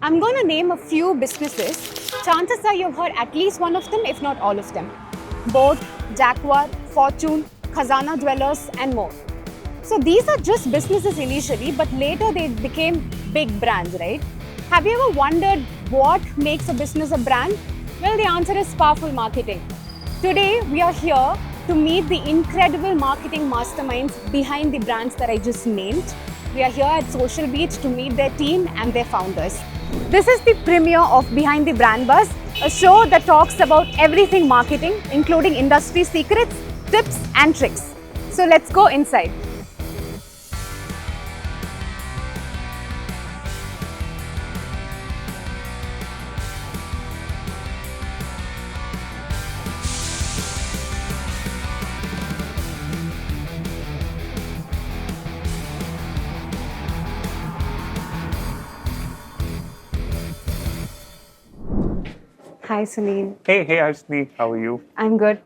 I'm going to name a few businesses. Chances are you've heard at least one of them, if not all of them. Boat, Jaguar, Fortune, Khazana Dwellers, and more. So these are just businesses initially, but later they became big brands, right? Have you ever wondered what makes a business a brand? Well, the answer is powerful marketing. Today, we are here to meet the incredible marketing masterminds behind the brands that I just named. We are here at Social Beat to meet their team and their founders. This is the premiere of Behind the Brand Buzz, a show that talks about everything marketing, including industry secrets, tips, and tricks. So let's go inside. Hi, Suneil. Hey, Harshni, how are you? I'm good.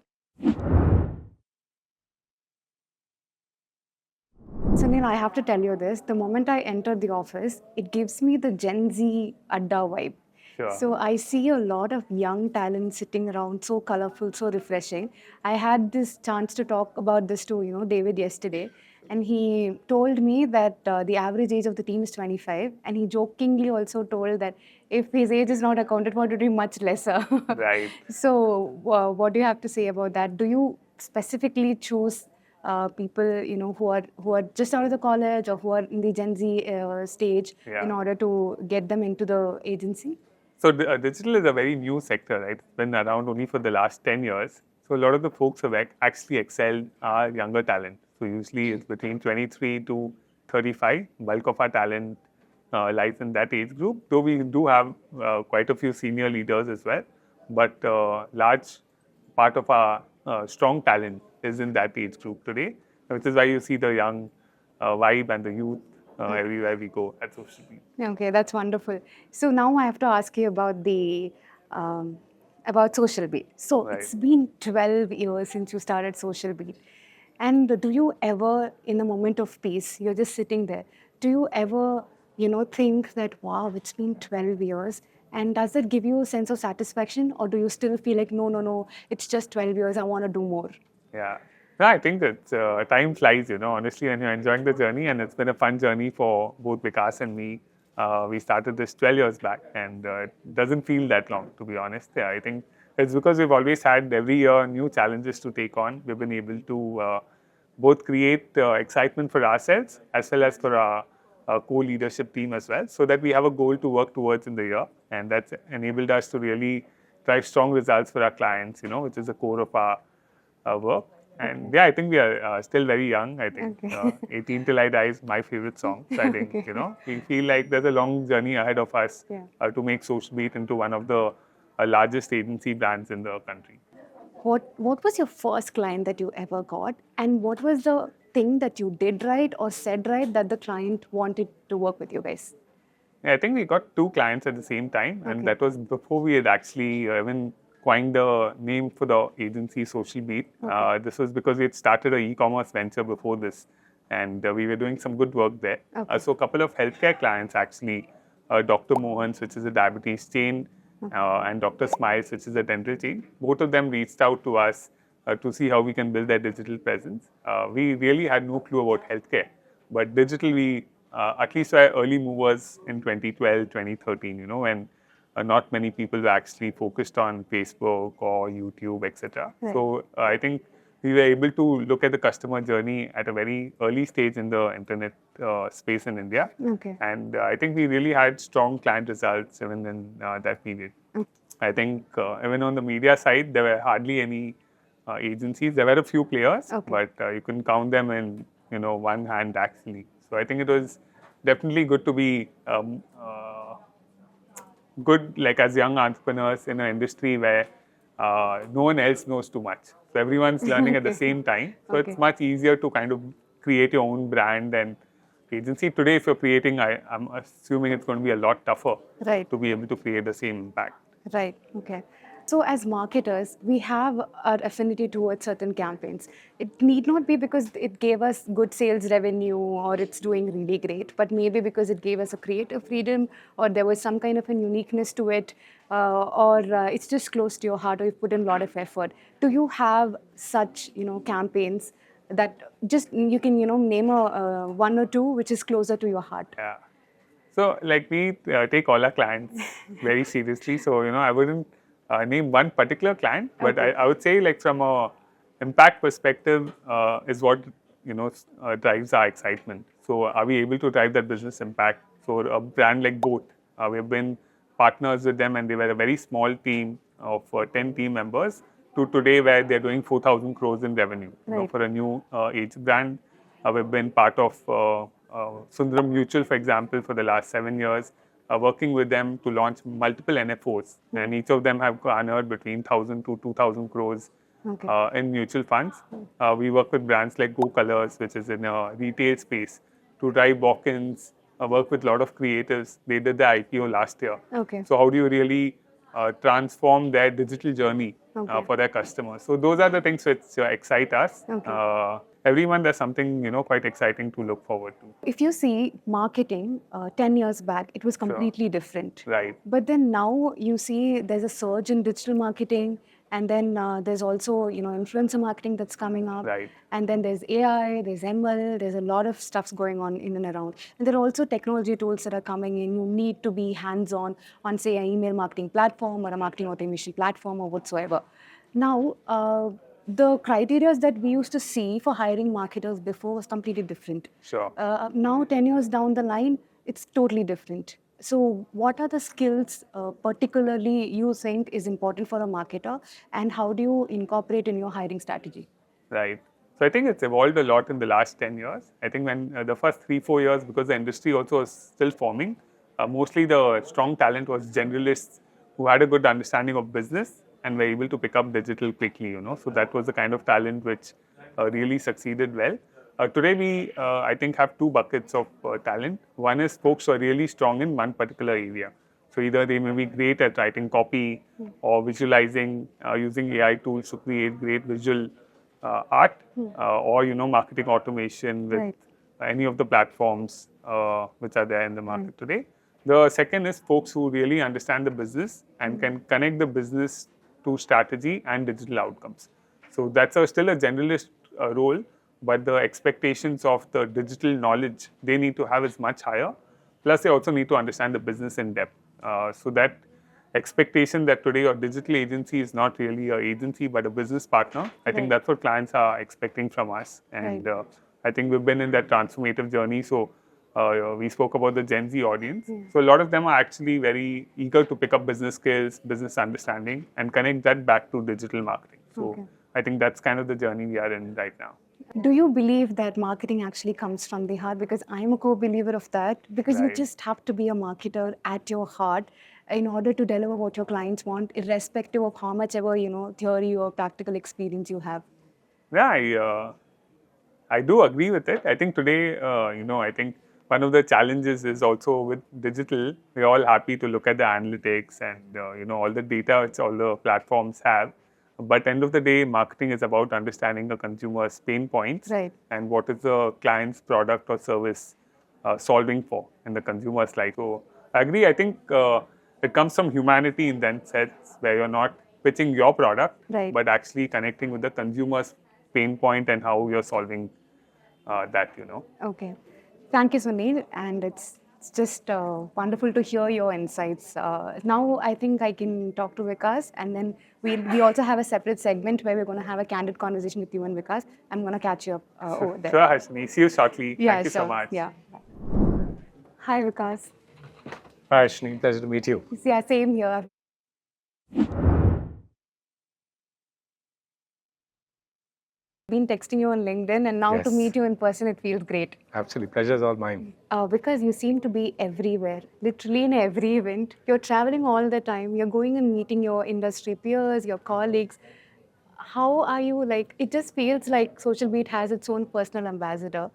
Sunil, I have to tell you this. The moment I enter the office, it gives me the Gen Z Adda vibe. Sure. So I see a lot of young talent sitting around, so colorful, so refreshing. I had this chance to talk about this to David yesterday, and he told me that the average age of the team is 25, and he jokingly also told that if his age is not accounted for, it would be much lesser. Right. So, what do you have to say about that? Do you specifically choose people who are just out of the college or who are in the Gen Z stage in Yeah. order to get them into the agency? So digital is a very new sector, right? It's been around only for the last 10 years. So a lot of the folks who have actually excelled are younger talent. So usually it's between 23 to 35. Bulk of our talent lies in that age group, though we do have quite a few senior leaders as well. But large part of our strong talent is in that age group today, which is why you see the young vibe and the youth everywhere we go at social media. Okay, that's wonderful. So now I have to ask you about the about Social Beat. So Right. it's been 12 years since you started Social Beat. And do you ever, in a moment of peace, you're just sitting there, do you ever think that, wow, it's been 12 years? And does that give you a sense of satisfaction? Or do you still feel like, no, it's just 12 years, I want to do more? Yeah. No, I think that time flies, honestly, when you're enjoying the journey. And it's been a fun journey for both Vikas and me. We started this 12 years back, and it doesn't feel that long, to be honest. Yeah, I think it's because we've always had every year new challenges to take on. We've been able to both create excitement for ourselves as well as for our co-leadership team as well, so that we have a goal to work towards in the year. And that's enabled us to really drive strong results for our clients, which is the core of our work. And yeah, I think we are still very young. I think 18 Till I Die is my favorite song. So I think, we feel like there's a long journey ahead of us to make Social Beat into one of the largest agency brands in the country. What was your first client that you ever got? And what was the thing that you did right or said right that the client wanted to work with you guys? Yeah, I think we got two clients at the same time, and that was before we had actually even coined the name for the agency, Social Beat. This was because we had started an e-commerce venture before this, and we were doing some good work there. So a couple of healthcare clients actually, Dr. Mohan's, which is a diabetes chain, and Dr. Smiles, which is a dental chain. Both of them reached out to us to see how we can build their digital presence. We really had no clue about healthcare, but digital we at least were early movers in 2012, 2013, when not many people were actually focused on Facebook or YouTube, etc. Right. So I think we were able to look at the customer journey at a very early stage in the internet space in India. And I think we really had strong client results even in that period. I think even on the media side, there were hardly any agencies. There were a few players, but you couldn't count them in one hand actually. So I think it was definitely good to be good, like as young entrepreneurs in an industry where no one else knows too much. So everyone's learning at the same time. So it's much easier to kind of create your own brand and agency. Today, if you're creating, I'm assuming it's going to be a lot tougher to be able to create the same impact. Right. Okay. So as marketers, we have our affinity towards certain campaigns. It need not be because it gave us good sales revenue or it's doing really great, but maybe because it gave us a creative freedom or there was some kind of a uniqueness to it, or it's just close to your heart or you've put in a lot of effort. Do you have such, campaigns that just you can, name a one or two which is closer to your heart? Yeah. So, like, we take all our clients very seriously. So, I wouldn't name one particular client, but Okay. I would say, like, from a impact perspective, is what drives our excitement. So, are we able to drive that business impact? So, a brand like Goat, we've been partners with them, and they were a very small team of 10 team members to today, where they're doing 4,000 crores in revenue. Right. For a new age brand, we've been part of Sundaram Mutual, for example, for the last 7 years, working with them to launch multiple NFOs, and each of them have garnered between 1,000 to 2,000 crores Okay. in mutual funds. We work with brands like Go Colors, which is in a retail space, to drive walk-ins, work with a lot of creatives. They did the IPO last year. Okay. So how do you really transform their digital journey Okay. for their customers? So those are the things which excite us. Okay. Every month there's something quite exciting to look forward to. If you see marketing 10 years back, it was completely different. Right. But then now you see there's a surge in digital marketing, and then there's also influencer marketing that's coming up. Right. And then there's AI, there's ML, there's a lot of stuffs going on in and around. And there are also technology tools that are coming in. You need to be hands-on on, say, an email marketing platform or a marketing automation platform or whatsoever. Now, the criteria that we used to see for hiring marketers before was completely different. Sure. Now, 10 years down the line, it's totally different. So, what are the skills particularly you think is important for a marketer, and how do you incorporate in your hiring strategy? Right. So I think it's evolved a lot in the last 10 years. I think when the first 3, 4 years, because the industry also was still forming, mostly the strong talent was generalists who had a good understanding of business and were able to pick up digital quickly. So that was the kind of talent which really succeeded well. Today we, I think, have two buckets of talent. One is folks who are really strong in one particular area. So either they may be great at writing copy or visualizing, using AI tools to create great visual art, or marketing automation with Right. any of the platforms which are there in the market today. The second is folks who really understand the business and can connect the business to strategy and digital outcomes. So that's still a generalist role, but the expectations of the digital knowledge they need to have is much higher. Plus, they also need to understand the business in depth. So that expectation that today your digital agency is not really an agency but a business partner, I think that's what clients are expecting from us. And I think we've been in that transformative journey. So we spoke about the Gen Z audience. So a lot of them are actually very eager to pick up business skills, business understanding, and connect that back to digital marketing. So I think that's kind of the journey we are in right now. Do you believe that marketing actually comes from the heart? Because I'm a co-believer of that. Because you Right. just have to be a marketer at your heart in order to deliver what your clients want, irrespective of how much ever theory or practical experience you have. Yeah, I do agree with it. I think today, I think one of the challenges is also with digital, we're all happy to look at the analytics and, all the data which all the platforms have. But end of the day, marketing is about understanding the consumer's pain points Right. and what is the client's product or service solving for in the consumer's life. So I agree. I think it comes from humanity in that sense, where you're not pitching your product, Right. but actually connecting with the consumer's pain point and how you're solving that. Okay. Thank you, Suneil. And it's just wonderful to hear your insights. Now I think I can talk to Vikas, and then we also have a separate segment where we're going to have a candid conversation with you and Vikas. I'm going to catch you up over there. Sure, Harshini. See you shortly. Yeah, Thank you so sure. much. Yeah. Hi, Vikas. Hi, Ashni. Pleasure to meet you. Yeah, same here. Been texting you on LinkedIn, and now to Yes. meet you in person, it feels great. Absolutely. Pleasure is all mine. Because you seem to be everywhere, literally in every event. You're traveling all the time. You're going and meeting your industry peers, your colleagues. How are you like? It just feels like Social Beat has its own personal ambassador.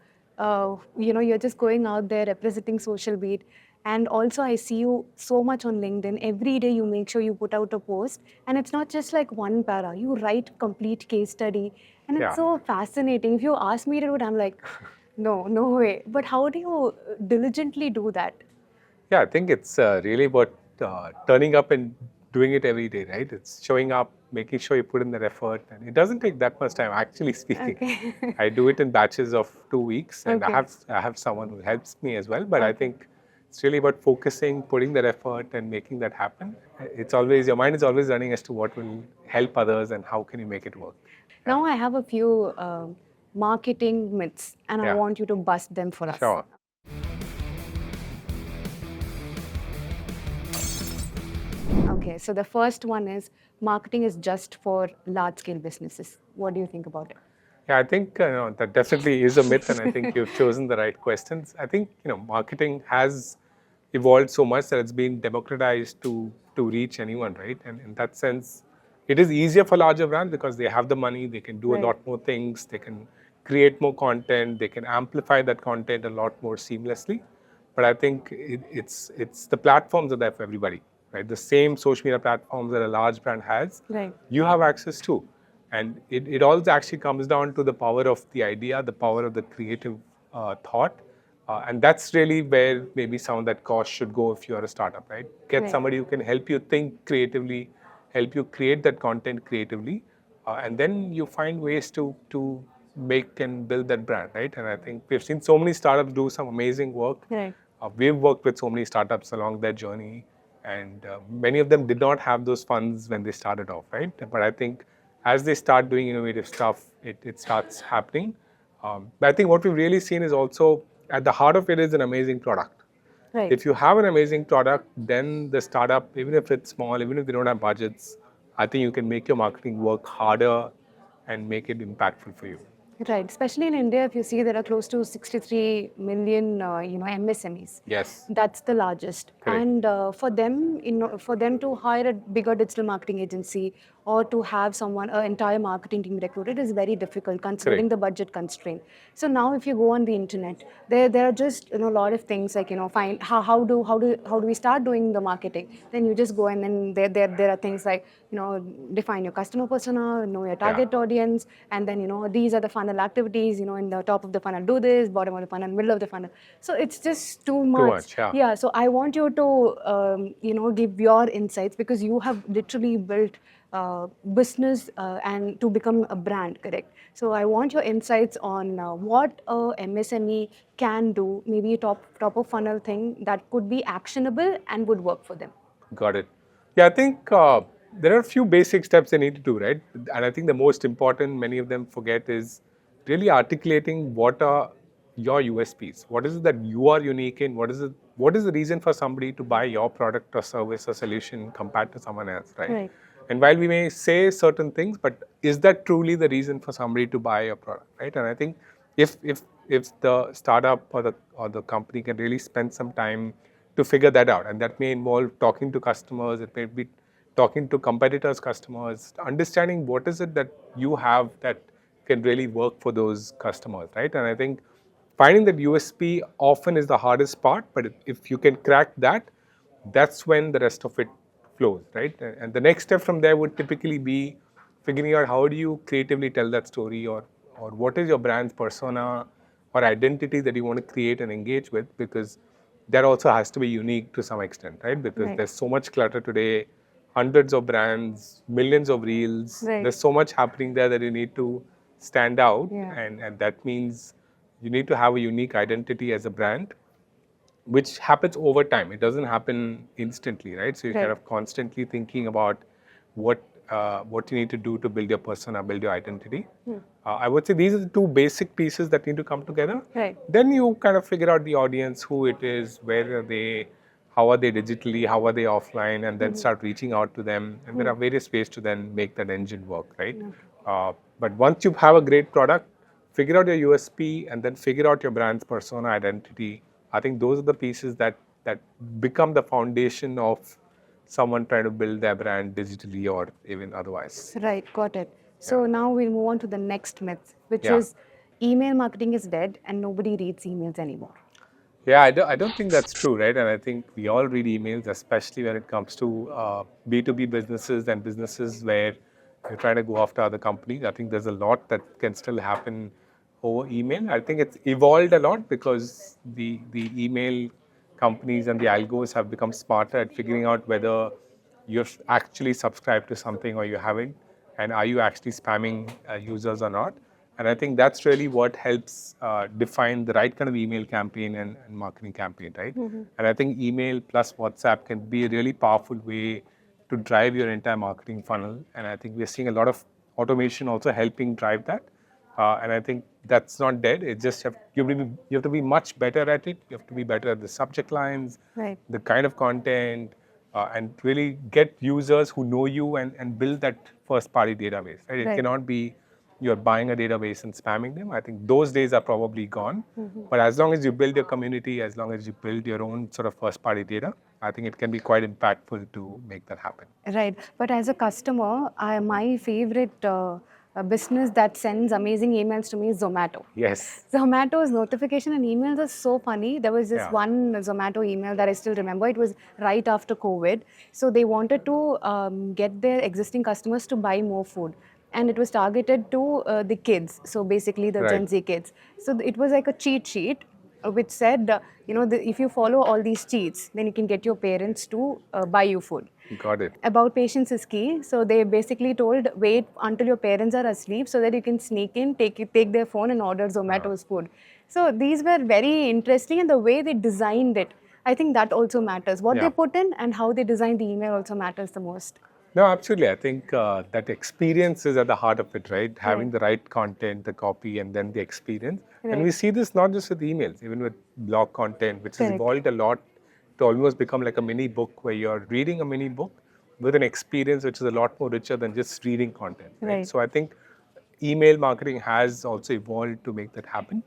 You're just going out there representing Social Beat. And also, I see you so much on LinkedIn. Every day, you make sure you put out a post, and it's not just like one para. You write complete case study, and it's Yeah. so fascinating. If you ask me to do it, I'm like, no, no way. But how do you diligently do that? Yeah, I think it's really about turning up and doing it every day, right? It's showing up, making sure you put in that effort, and it doesn't take that much time. Actually speaking, Okay. I do it in batches of 2 weeks, and Okay. I have someone who helps me as well. But I Okay. think it's really about focusing, putting that effort, and making that happen. It's always your mind is always running as to what will help others and how can you make it work. Now I have a few marketing myths, and I Yeah. want you to bust them for us. Sure. Okay, so the first one is marketing is just for large-scale businesses. What do you think about it? Yeah, I think that definitely is a myth, and I think you've chosen the right questions. I think marketing has evolved so much that it's been democratized to reach anyone, right? And in that sense, it is easier for larger brands because they have the money, they can do a Right. lot more things, they can create more content, they can amplify that content a lot more seamlessly. But I think it's the platforms are there for everybody, right? The same social media platforms that a large brand has, Right. you have access to. And it all actually comes down to the power of the idea, the power of the creative thought. And that's really where maybe some of that cost should go if you're a startup, right? Get Right. somebody who can help you think creatively, help you create that content creatively, and then you find ways to make and build that brand, right? And I think we've seen so many startups do some amazing work. Right. We've worked with so many startups along their journey, and many of them did not have those funds when they started off, right? But I think as they start doing innovative stuff, it starts happening. But I think what we've really seen is also at the heart of it is an amazing product. Right. If you have an amazing product, then the startup, even if it's small, even if they don't have budgets, I think you can make your marketing work harder and make it impactful for you. Right. Especially in India, if you see there are close to 63 million, MSMEs. Yes. That's the largest. Correct. And for them to hire a bigger digital marketing agency or to have an entire marketing team recruited is very difficult considering Correct. the budget constraint. So now, if you go on the internet, there are just a lot of things like find how do we start doing the marketing? Then you just go and then there are things like define your customer persona, know your target audience, and then these are the funnel activities. In the top of the funnel do this, bottom of the funnel, middle of the funnel. So it's just too much. Yeah. So I want you to give your insights because you have literally built business and to become a brand, correct? So I want your insights on what a MSME can do, maybe a top of funnel thing that could be actionable and would work for them. Got it. Yeah, I think there are a few basic steps they need to do, right? And I think the most important, many of them forget, is really articulating what are your USPs. What is it that you are unique in? What is the reason for somebody to buy your product or service or solution compared to someone else, right? Right. And while we may say certain things, but is that truly the reason for somebody to buy your product, right? And I think if the startup or the company can really spend some time to figure that out, and that may involve talking to customers, it may be talking to competitors' customers, understanding what is it that you have that can really work for those customers, right? And I think finding that USP often is the hardest part, but if you can crack that, that's when the rest of it flows, right? And the next step from there would typically be figuring out how do you creatively tell that story, or what is your brand's persona or identity that you want to create and engage with, because that also has to be unique to some extent, right? Because Right. there's so much clutter today, hundreds of brands, millions of reels. Right. There's so much happening there that you need to stand out, Yeah. and that means you need to have a unique identity as a brand, which happens over time. It doesn't happen instantly, right? So you're kind Right. of constantly thinking about what you need to do to build your persona, build your identity. I would say these are the two basic pieces that need to come together. Right. Then you kind of figure out the audience, who it is, where are they, how are they digitally, how are they offline, and then start reaching out to them. And there are various ways to then make that engine work, right? But once you have a great product, figure out your USP and then figure out your brand's persona, identity. I think those are the pieces that become the foundation of someone trying to build their brand digitally or even otherwise. Right, got it. So now we'll move on to the next myth, which Yeah. is email marketing is dead and nobody reads emails anymore. Yeah, I don't think that's true, right? And I think we all read emails, especially when it comes to B2B businesses and businesses where you're trying to go after other companies. I think there's a lot that can still happen over email. I think it's evolved a lot because the email companies and the algos have become smarter at figuring out whether you've actually subscribed to something or you haven't, and are you actually spamming users or not. And I think that's really what helps define the right kind of email campaign and marketing campaign, right? And I think email plus WhatsApp can be a really powerful way to drive your entire marketing funnel. And I think we're seeing a lot of automation also helping drive that. And I think that's not dead. It just you have to be much better at it. You have to be better at the subject lines, Right. the kind of content, and really get users who know you and build that first party database. Right? It Right. cannot be you're buying a database and spamming them. I think those days are probably gone. But as long as you build your community, as long as you build your own sort of first party data, I think it can be quite impactful to make that happen. Right. But as a customer, my favorite business that sends amazing emails to me is Zomato. Yes. Zomato's notification and emails are so funny. There was this Yeah. one Zomato email that I still remember. It was right after COVID. So they wanted to get their existing customers to buy more food. And it was targeted to the kids. So basically the Gen Right. Z kids. So it was like a cheat sheet which said, if you follow all these cheats, then you can get your parents to buy you food. Got it. About patience is key. So they basically told wait until your parents are asleep so that you can sneak in, take their phone and order Zomato's food. So these were very interesting, and the way they designed it, I think that also matters. What Yeah. they put in and how they design the email also matters the most. No, absolutely. I think that experience is at the heart of it, right? Having the right content, the copy, and then the experience. And Right. we see this not just with emails, even with blog content, which has Correct. evolved a lot to almost become like a mini book where you're reading a mini book with an experience which is a lot more richer than just reading content. Right. So I think email marketing has also evolved to make that happen.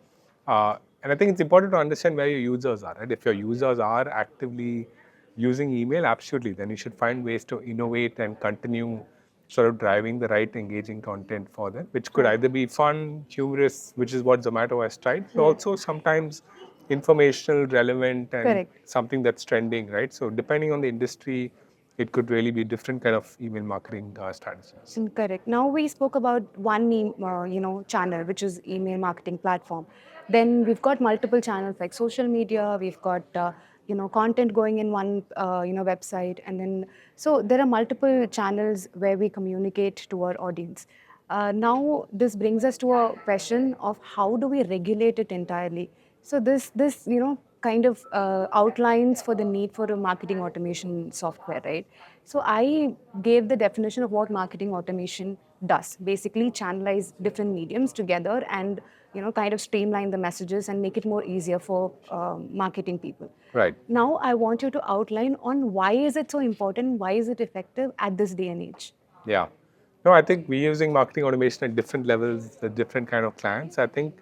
And I think it's important to understand where your users are, right? If your users are actively using email, absolutely, then you should find ways to innovate and continue sort of driving the right engaging content for them, which could either be fun, humorous, which is what Zomato has tried, but also sometimes informational, relevant, and Correct. something that's trending, right? So depending on the industry, it could really be different kind of email marketing strategies. Correct. Now we spoke about one, channel, which is email marketing platform. Then we've got multiple channels like social media. We've got content going in one website, and then so there are multiple channels where we communicate to our audience. Now this brings us to a question of how do we regulate it entirely. So this kind of outlines for the need for a marketing automation software, right? So I gave the definition of what marketing automation does. Basically, channelize different mediums together and kind of streamline the messages and make it more easier for marketing people. Right. Now, I want you to outline on why is it so important, why is it effective at this day and age. Yeah. No, I think we're using marketing automation at different levels, the different kind of clients. I think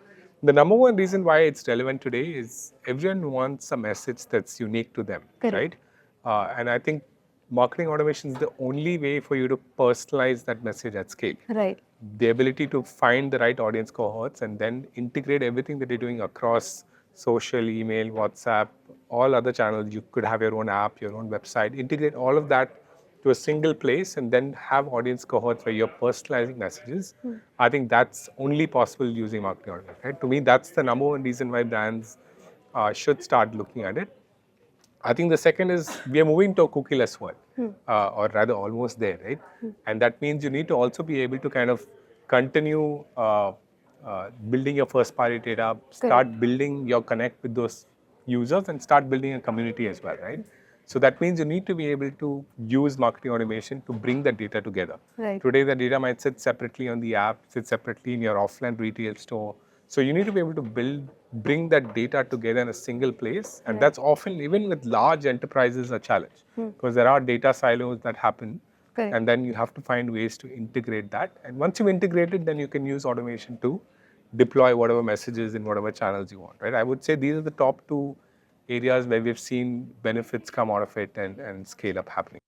the number one reason why it's relevant today is everyone wants a message that's unique to them, Correct. right? And I think marketing automation is the only way for you to personalize that message at scale. Right. The ability to find the right audience cohorts and then integrate everything that you're doing across social, email, WhatsApp, all other channels. You could have your own app, your own website, integrate all of that to a single place and then have audience cohorts where you're personalizing messages. I think that's only possible using marketing automation. Right? To me, that's the number one reason why brands should start looking at it. I think the second is we are moving to a cookieless world, or rather almost there, right? And that means you need to also be able to kind of continue building your first party data, start building your connect with those users and start building a community as well, right? So that means you need to be able to use marketing automation to bring that data together. Right. Today, the data might sit separately on the app, sit separately in your offline retail store. So you need to be able to bring that data together in a single place. And that's often, even with large enterprises, a challenge because there are data silos that happen. Correct. And then you have to find ways to integrate that. And once you've integrated, then you can use automation to deploy whatever messages in whatever channels you want, right? I would say these are the top two areas where we've seen benefits come out of it and scale up happening.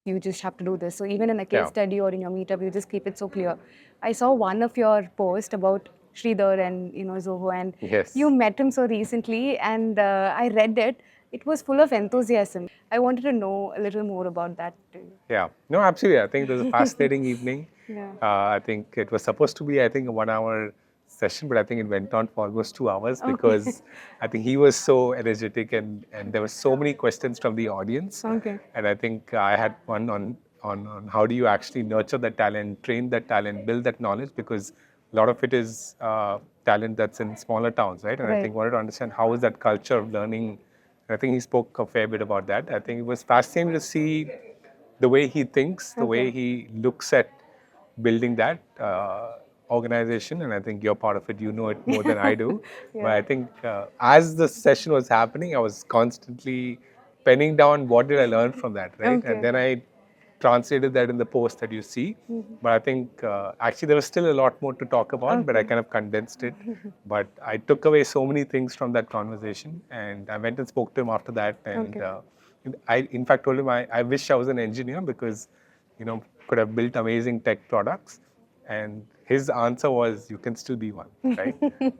You just have to do this. So even in a case Yeah. study or in your meetup, you just keep it so clear. I saw one of your posts about Sridhar and Zoho, and Yes. you met him so recently, and I read it. It was full of enthusiasm. I wanted to know a little more about that too. Yeah, no, absolutely. I think it was a fascinating evening. Yeah. I think it was supposed to be, I think, a 1 hour session, but I think it went on for almost 2 hours because I think he was so energetic and there were so many questions from the audience. Okay. And I think I had one on how do you actually nurture that talent, train that talent, build that knowledge, because a lot of it is talent that's in smaller towns, right? And I Right. think wanted to understand how is that culture of learning. I think he spoke a fair bit about that. I think it was fascinating to see the way he thinks, the way he looks at building that organization. And I think you're part of it. You know it more than I do. But I think as the session was happening, I was constantly penning down what did I learn from that, right? Okay. And then I translated that in the post that you see. But I think actually there was still a lot more to talk about, but I kind of condensed it. But I took away so many things from that conversation, and I went and spoke to him after that. And I, in fact, told him I wish I was an engineer because, could have built amazing tech products. And his answer was, you can still be one, right?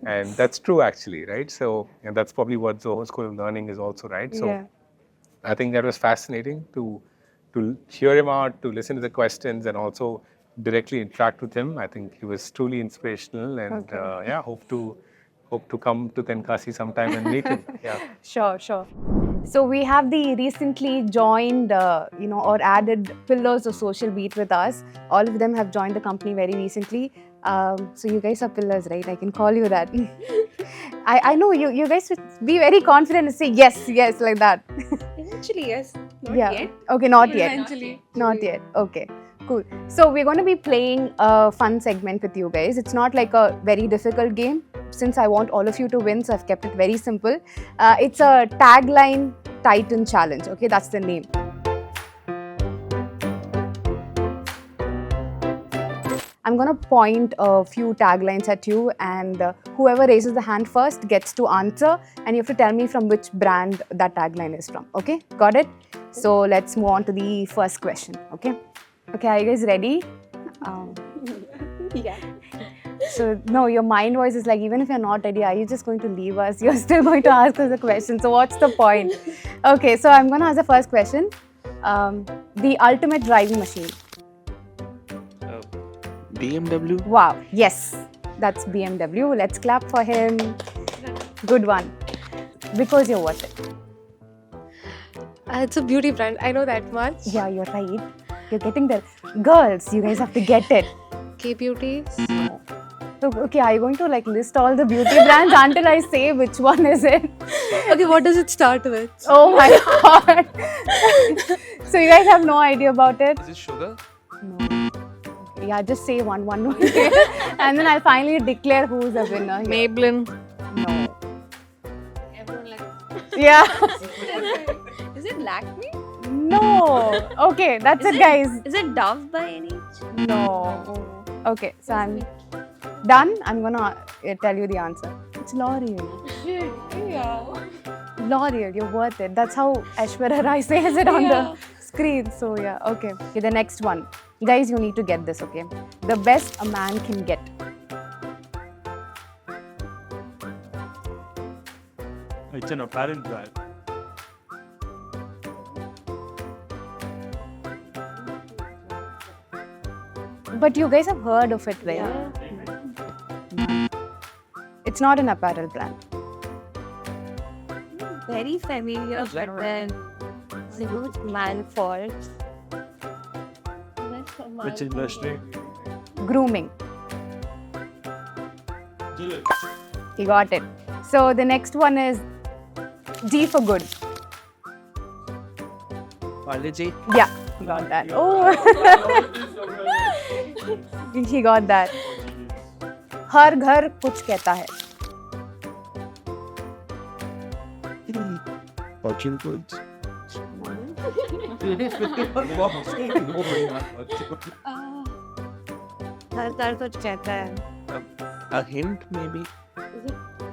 And that's true, actually, right? So, and that's probably what Zoho School of Learning is also, right? So, Yeah. I think that was fascinating to hear him out, to listen to the questions, and also directly interact with him. I think he was truly inspirational, and hope to come to Tenkasi sometime and meet him. Yeah. Sure, sure. So we have the recently joined, or added pillars of Social Beat with us. All of them have joined the company very recently. So you guys are pillars, right? I can call you that. I know you guys should be very confident and say yes, like that. Eventually, yes. Not Yeah. yet. Okay, not yet. Eventually. Not yet. Okay, cool. So we're going to be playing a fun segment with you guys. It's not like a very difficult game. Since I want all of you to win, so I've kept it very simple. It's a Tagline Titan challenge. Okay, that's the name. I'm going to point a few taglines at you, and whoever raises the hand first gets to answer, and you have to tell me from which brand that tagline is from. Okay, got it? So let's move on to the first question. Okay, are you guys ready? Yeah. So no, your mind voice is like, even if you're not ready, are you just going to leave us? You're still going to ask us a question. So what's the point? Okay, so I'm going to ask the first question. The ultimate driving machine. BMW. Wow, yes, that's BMW. Let's clap for him. Good one. Because you're worth it. It's a beauty brand. I know that much. Yeah, you're right. You're getting there. Girls, you guys have to get it. K-beauty. So, okay, are you going to list all the beauty brands until I say which one is it? Okay, what does it start with? Oh my god. So you guys have no idea about it? Is it sugar? No. Yeah, just say one more. And then I'll finally declare who's the winner here. Maybelline. No. Everyone like. Yeah. Is it Lakme? No. Okay, that's it, guys. Is it Dove by any chance? No. Okay, so I'm done. I'm gonna tell you the answer. It's L'Oreal. Yeah. L'Oreal, you're worth it. That's how Aishwarya Rai says it on the screen. So yeah, okay. Okay, the next one. Guys, you need to get this, okay? The best a man can get. It's an apparel brand. But you guys have heard of it, right? It's not an apparel brand. Very familiar, but then man fault. Which industry? Grooming. You got it. So the next one is G for good. Parle-G. Yeah, he got that. Oh, he got that. हर घर कुछ कहता है. Fortune Foods. हर तार कुछ कहता है. A hint maybe?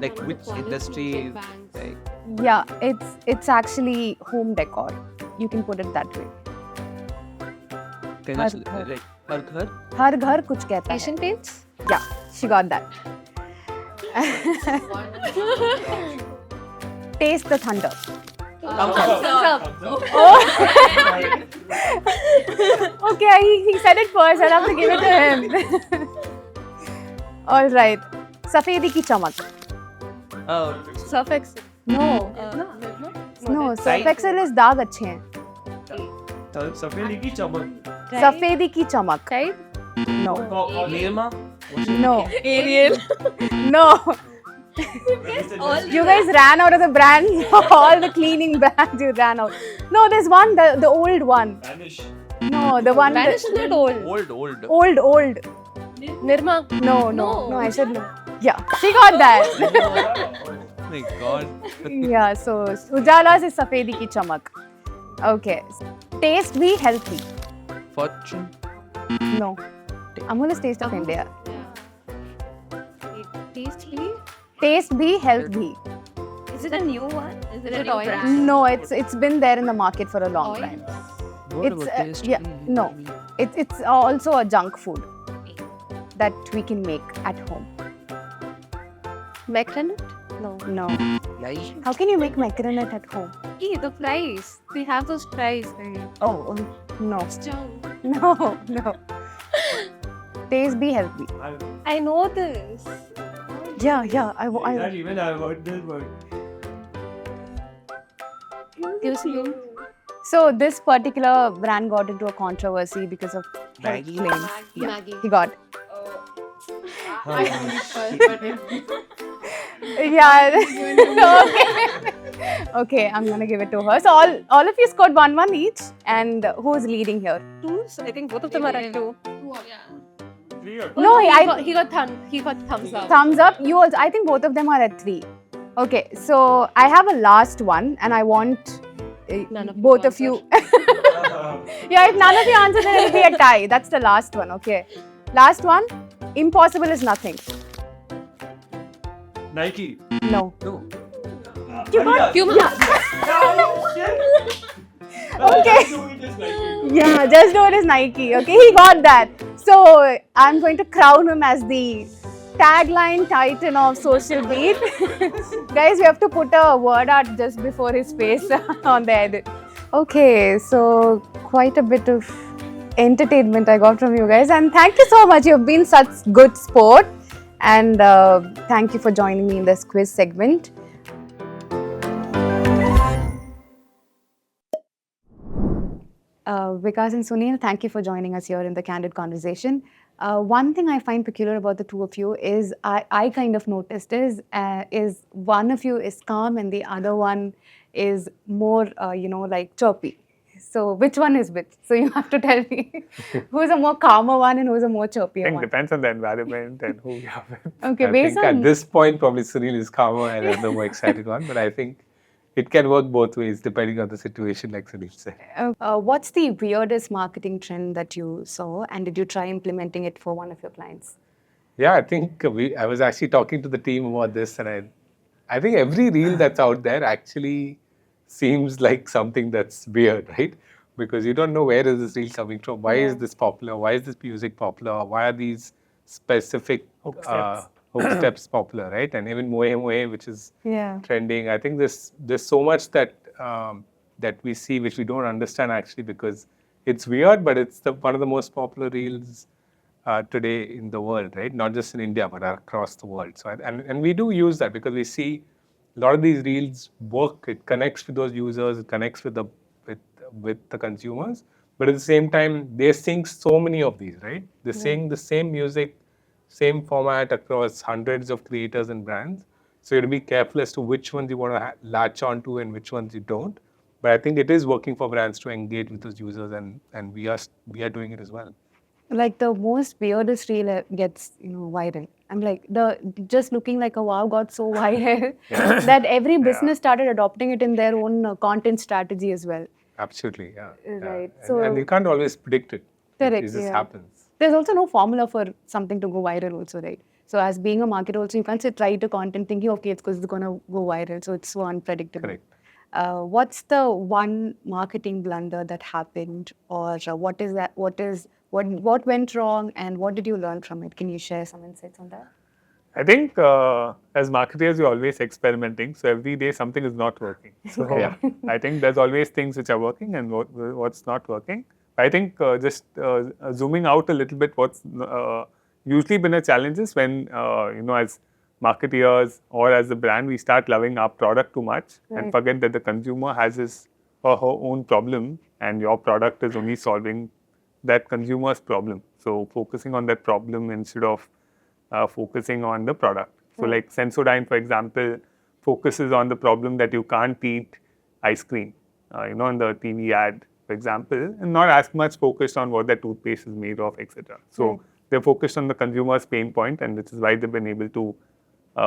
Like which industry? Like Yeah, it's actually home decor. You can put it that way. can I Har ghar. like Har Ghar? हर घर कुछ कहता है. Asian Paints? Yeah, she got that. Taste the thunder. Thumbs up. Okay, he said it first. I'll have to give it to him. All right. Safedi ki chamak. Oh, Surf Excel. No. No, Surf Excel is daag अच्छे हैं. सफेदी की चमक. Safedi ki chamak. Right? No. Nirma? No. Ariel. No. You guys ran out of the brand. All the cleaning brands you ran out. No, there's one, the old one. Vanish. No, the one. Vanish is not old. Old. Nirma. No, I said no. Yeah, she got that. Oh my god. Yeah, so Ujala's is Safedi ki chamak. Okay. Taste bhi healthy. Fortune. No. Amul is taste of India. Taste bhi healthy. Is it a new one? Is it a new oil? brand? No, it's been there in the market for a long time. What It's, about taste? yeah, no. It's also a junk food that we can make at home. Macronut? No. No. Yai. How can you make macaroni at home? Okay, the fries. We have those fries. Right? Oh, no. Junk. No. Taste be healthy. I know this. Yeah. Not even I've heard this word. Gives me. So this particular brand got into a controversy because of health Maggi? claims. Yeah, Maggi. he got. Yeah. Okay, I'm gonna give it to her. So all of you scored one each, and who's leading here? Twos? I think both of them are at two. Three or No, he got thumbs up. thumbs up. You also. I think both of them are at 3. Okay, so I have a last one, and I want None of you both of you. Yeah, if none of you answer, then it'll be a tie. That's the last one. Okay, last one. Impossible is nothing. Nike. No. No. Puma. Okay. Just Nike. Yeah, just do it as Nike. Okay, he got that. So I'm going to crown him as the tagline titan of social beat. Guys, we have to put a word art just before his face on the edit. Okay, so quite a bit of entertainment I got from you guys, and thank you so much. You've been such good sport, and thank you for joining me in this quiz segment. Vikas and Suneil, thank you for joining us here in the Candid Conversation. One thing I find peculiar about the two of you is I kind of noticed is one of you is calm and the other one is more, like chirpy. So which one is which? So you have to tell me who's a more calmer one and who's a more I chirpier think one. depends on the environment and who you have with. Okay, I based think on at this point, probably Suneil is calmer and I'm the more excited one. But I think it can work both ways depending on the situation, like Suneil said. what's the weirdest marketing trend that you saw, and did you try implementing it for one of your clients? Yeah, I think I was actually talking to the team about this, and I think every reel that's out there actually seems like something that's weird, right? Because you don't know where is this reel coming from, why is this popular, why is this music popular, why are these specific hook steps popular, right? And even Moe Moe, which is Yeah. trending. I think there's so much that that we see which we don't understand actually, because it's weird, but it's one of the most popular reels today in the world, right? Not just in India, but across the world. So and we do use that because we see a lot of these reels work. It connects with those users. It connects with the consumers. But at the same time, they're seeing so many of these, right? They're seeing the same music, same format across hundreds of creators and brands. So you have to be careful as to which ones you want to latch on to and which ones you don't. But I think it is working for brands to engage with those users, and we are doing it as well. Like the most weirdest reel gets viral. I'm like just looking like a wow got so viral that every business started adopting it in their own content strategy as well. Absolutely, yeah. Right. And, So and you can't always predict it. Correct, It just yeah. happens. there's also no formula for something to go viral also, right? So as being a marketer also, you can't say try to content thinking, okay, it's because it's going to go viral. So it's so unpredictable. Correct. What's the one marketing blunder that happened, or what is that? What went wrong, and what did you learn from it? Can you share some insights on that? I think as marketers, you're always experimenting. So every day something is not working. So I think there's always things which are working and what's not working. I think just zooming out a little bit, what's usually been a challenge is when, as marketeers or as a brand, we start loving our product too much and forget that the consumer has his or her own problem and your product is only solving that consumer's problem. So focusing on that problem instead of focusing on the product. So like Sensodyne, for example, focuses on the problem that you can't eat ice cream, in the TV ad, for example, and not as much focused on what that toothpaste is made of, etc. So they're focused on the consumer's pain point, and which is why they've been able to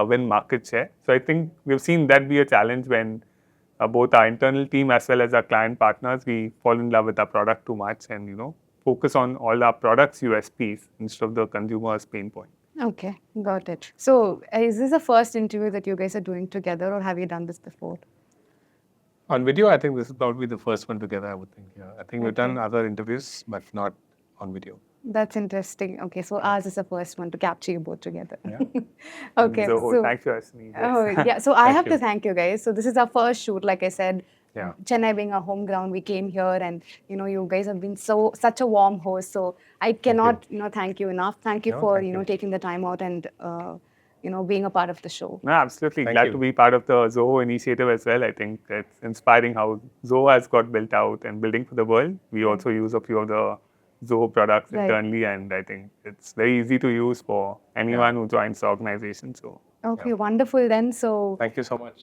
win market share. So I think we've seen that be a challenge when both our internal team as well as our client partners, we fall in love with our product too much and, focus on all our products USPs instead of the consumer's pain point. Okay, got it. So, is this the first interview that you guys are doing together, or have you done this before? On video, I think this is probably the first one together, I would think. Yeah. I think we've done other interviews, but not on video. That's interesting. Okay, so ours is the first one to capture you both together. Yeah. Okay, So thank you, Asmi. Oh, yeah. So I have you. to thank you guys. So this is our first shoot, like I said. Yeah. Chennai being our home ground, we came here, and you guys have been such a warm host. So I cannot thank you enough. Thank you for thank you. taking the time out and being a part of the show. No, absolutely. Thank Glad you. to be part of the Zoho initiative as well. I think it's inspiring how Zoho has got built out and building for the world. We also use a few of the Zoho products internally, and I think it's very easy to use for anyone who joins the organization. So Okay, wonderful then. So Thank you so much.